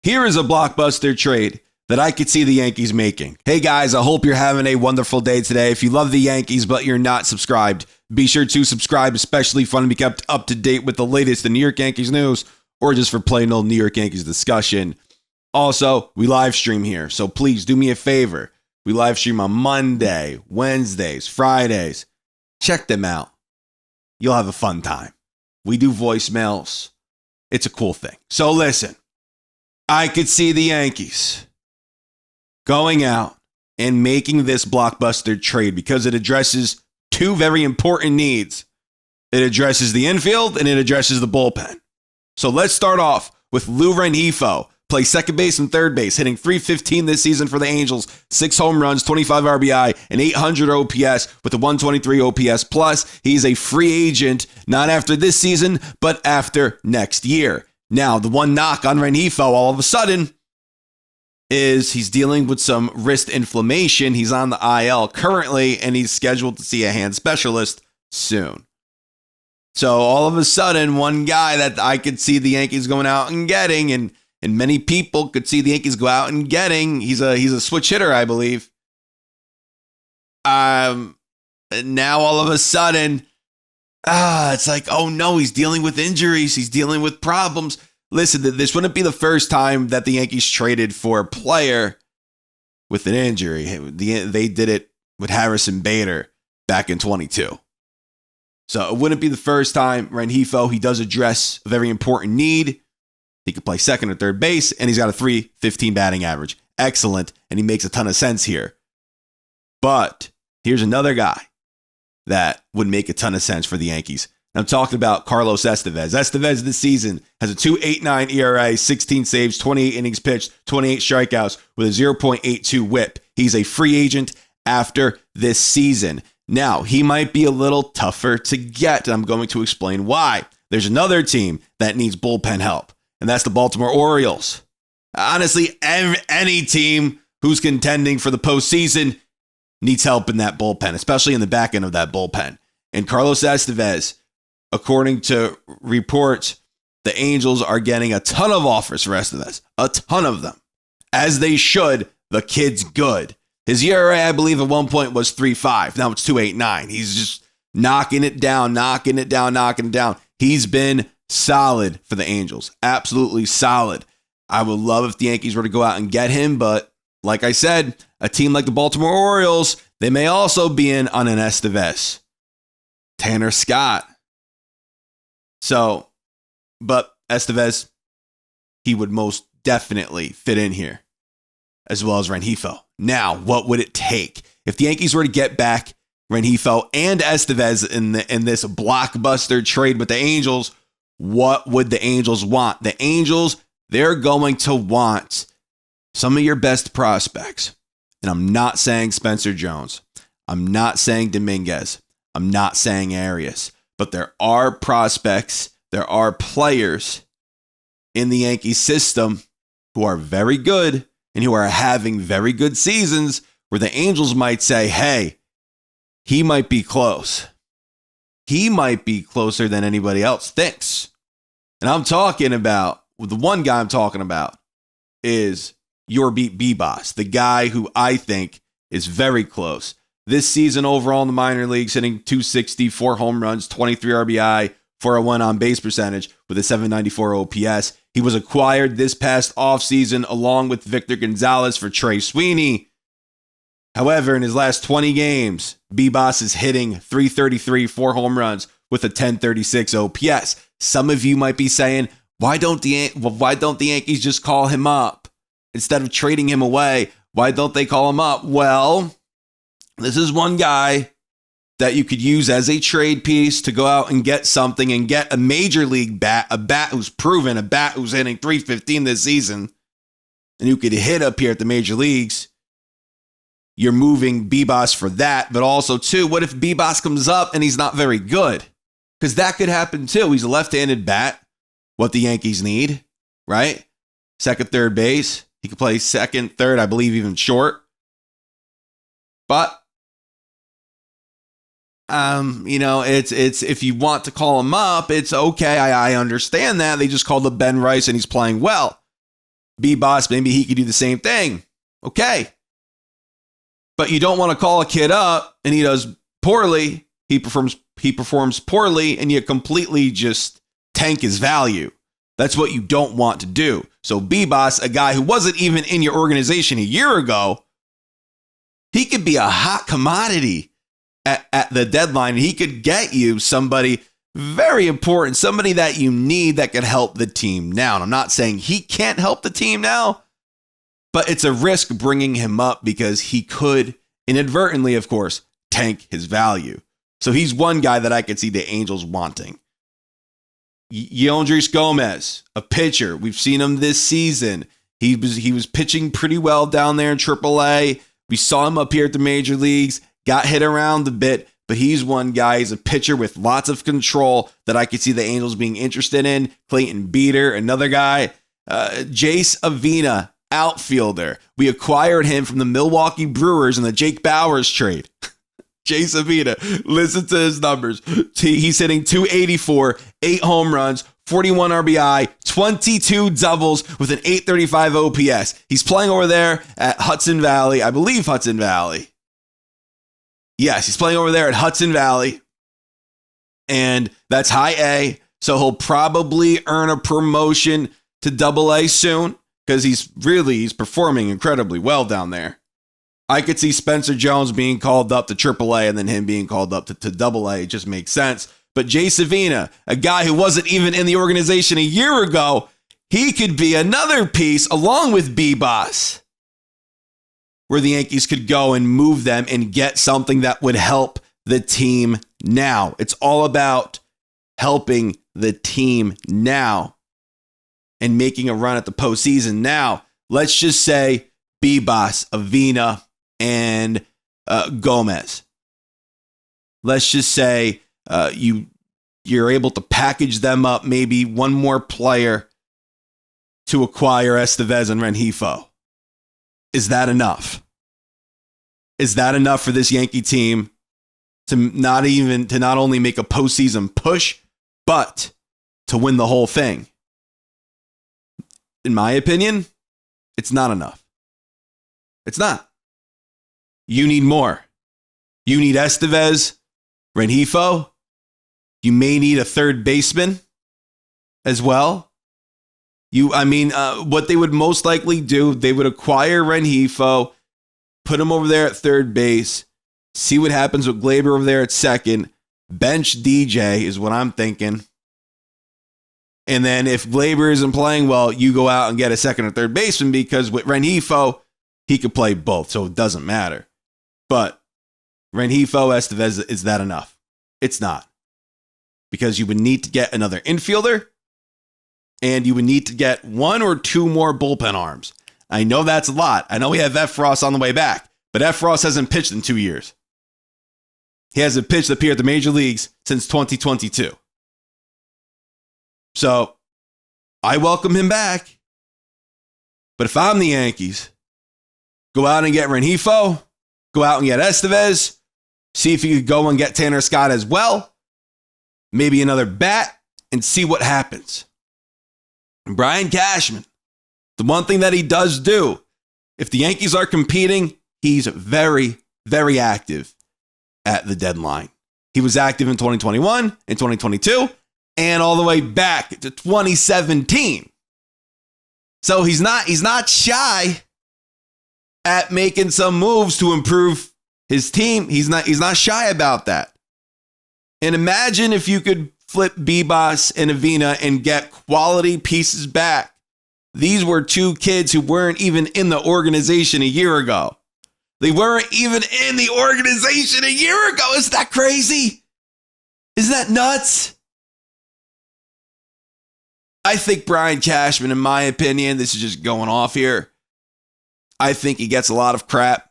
Here is a blockbuster trade that I could see the Yankees making. Hey guys, I hope you're having a wonderful day today. If you love the Yankees but you're not subscribed, be sure to subscribe, especially fun to be kept up to date with the latest in New York Yankees news or just for plain old New York Yankees discussion. Also, we live stream here, so please do me a favor. We live stream on Monday, Wednesdays, Fridays. Check them out. You'll have a fun time. We do voicemails. It's a cool thing. So listen, I could see the Yankees going out and making this blockbuster trade because it addresses two very important needs. It addresses the infield and it addresses the bullpen. So let's start off with Ren HRo. Plays second base and third base, hitting .315 this season for the Angels, 6 home runs, 25 RBI, and 800 OPS with a 123 OPS plus. He's a free agent, not after this season, but after next year. Now, the one knock on Ren HRo all of a sudden is he's dealing with some wrist inflammation. He's on the IL currently, and he's scheduled to see a hand specialist soon. So all of a sudden, one guy that I could see the Yankees going out and getting, and many people could see the Yankees go out and getting. He's a switch hitter, I believe. Now all of a sudden, it's like, oh no, he's dealing with injuries. He's dealing with problems. Listen, this wouldn't be the first time that the Yankees traded for a player with an injury. They did it with Harrison Bader back in 22. So it wouldn't be the first time. Ren HRo, he does address a very important need. He can play second or third base, and he's got a .315 batting average. Excellent, and he makes a ton of sense here. But here's another guy that would make a ton of sense for the Yankees. And I'm talking about Carlos Estevez. Estevez this season has a 2.89 ERA, 16 saves, 28 innings pitched, 28 strikeouts with a 0.82 whip. He's a free agent after this season. Now, he might be a little tougher to get, and I'm going to explain why. There's another team that needs bullpen help, and that's the Baltimore Orioles. Honestly, any team who's contending for the postseason needs help in that bullpen, especially in the back end of that bullpen. And Carlos Estevez, according to reports, the Angels are getting a ton of offers for Estevez. A ton of them. As they should. The kid's good. His ERA, I believe, at one point was 3.5. Now it's 2.89. He's just knocking it down. He's been solid for the Angels. Absolutely solid. I would love if the Yankees were to go out and get him, but like I said, a team like the Baltimore Orioles, they may also be in on an Estevez. Tanner Scott. So, but Estevez, he would most definitely fit in here, as well as Ren HRo. Now, what would it take? If the Yankees were to get back Ren HRo and Estevez in this blockbuster trade with the Angels, what would the Angels want? The Angels, they're going to want some of your best prospects. And I'm not saying Spencer Jones. I'm not saying Dominguez. I'm not saying Arias. But there are prospects, there are players in the Yankee system who are very good and who are having very good seasons where the Angels might say, hey, he might be close. He might be closer than anybody else thinks. And I'm talking about, the one guy I'm talking about is Yorby Bibas, the guy who I think is very close. This season overall in the minor leagues, hitting .260, 4 home runs, 23 RBI, 401 on base percentage with a 794 OPS. He was acquired this past offseason along with Victor Gonzalez for Trey Sweeney. However, in his last 20 games, Bibas is hitting .333, 4 home runs with a 1036 OPS. Some of you might be saying, why don't the Yankees just call him up? Instead of trading him away, why don't they call him up? Well, this is one guy that you could use as a trade piece to go out and get something and get a major league bat, a bat who's proven, a bat who's hitting .315 this season, and who could hit up here at the major leagues. You're moving Bibas for that, but also, too, what if Bibas comes up and he's not very good? Because that could happen, too. He's a left-handed bat, what the Yankees need, right? Second, third base. He could play second, third, I believe even short. But it's if you want to call him up, it's okay. I understand that. They just called up Ben Rice and he's playing well. B-Boss, maybe he could do the same thing. Okay. But you don't want to call a kid up and he does poorly. He performs poorly and you completely just tank his value. That's what you don't want to do. So B-Boss, a guy who wasn't even in your organization a year ago, he could be a hot commodity at the deadline. He could get you somebody very important, somebody that you need that could help the team now. And I'm not saying he can't help the team now, but it's a risk bringing him up because he could inadvertently, of course, tank his value. So he's one guy that I could see the Angels wanting. Yoendrys Gomez, a pitcher. We've seen him this season. He was pitching pretty well down there in AAA. We saw him up here at the major leagues, got hit around a bit, but he's one guy. He's a pitcher with lots of control that I could see the Angels being interested in. Clayton Beeter, another guy. Jace Aina, outfielder. We acquired him from the Milwaukee Brewers in the Jake Bauers trade. Jace Aina, listen to his numbers. He's hitting .284, 8 home runs, 41 RBI, 22 doubles with an .835 OPS. He's playing over there at Hudson Valley. I believe Hudson Valley. Yes, he's playing over there at Hudson Valley. And that's high A. So he'll probably earn a promotion to AA soon because he's performing incredibly well down there. I could see Spencer Jones being called up to AAA and then him being called up to AA. It just makes sense. But Jace Aina, a guy who wasn't even in the organization a year ago, he could be another piece along with B-Boss where the Yankees could go and move them and get something that would help the team now. It's all about helping the team now and making a run at the postseason now. Let's just say B-Boss, Aina, and Gomez. Let's just say you're able to package them up, maybe one more player to acquire Estevez and Ren HRo. Is that enough? Is that enough for this Yankee team to not only make a postseason push, but to win the whole thing? In my opinion, it's not enough. It's not. You need more. You need Estevez, Ren HRo. You may need a third baseman as well. What they would most likely do, they would acquire Ren HRo, put him over there at third base, see what happens with Gleyber over there at second, bench DJ is what I'm thinking. And then if Gleyber isn't playing well, you go out and get a second or third baseman because with Ren HRo, he could play both, so it doesn't matter. But Ren HRo, Estevez, is that enough? It's not. Because you would need to get another infielder and you would need to get one or two more bullpen arms. I know that's a lot. I know we have Efros on the way back, but Efros hasn't pitched in 2 years. He hasn't pitched up here at the major leagues since 2022. So I welcome him back. But if I'm the Yankees, go out and get Ren HRo, go out and get Estevez, see if you could go and get Tanner Scott as well, maybe another bat, and see what happens. And Brian Cashman, the one thing that he does do, if the Yankees are competing, he's very, very active at the deadline. He was active in 2021, in 2022, and all the way back to 2017. So he's not shy at making some moves to improve his team. He's not shy about that. And imagine if you could flip B-Boss and Aina and get quality pieces back. These were two kids who weren't even in the organization a year ago. They weren't even in the organization a year ago. Is that crazy? Is that nuts? I think Brian Cashman, in my opinion, this is just going off here, I think he gets a lot of crap.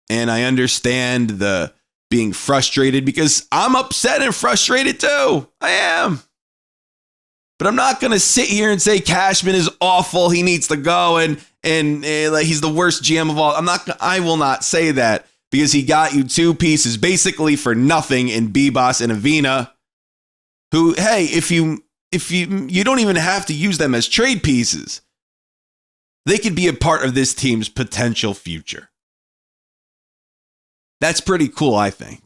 And I understand the being frustrated because I'm upset and frustrated too. I am. But I'm not going to sit here and say Cashman is awful. He needs to go and like he's the worst GM of all. I will not say that because he got you two pieces basically for nothing in B-Boss and Aina, who, hey, if you don't even have to use them as trade pieces. they could be a part of this team's potential future. That's pretty cool, I think.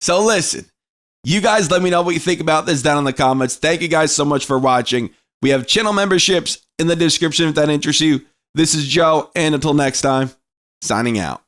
So listen, you guys let me know what you think about this down in the comments. Thank you guys so much for watching. We have channel memberships in the description if that interests you. This is Joe, and until next time, signing out.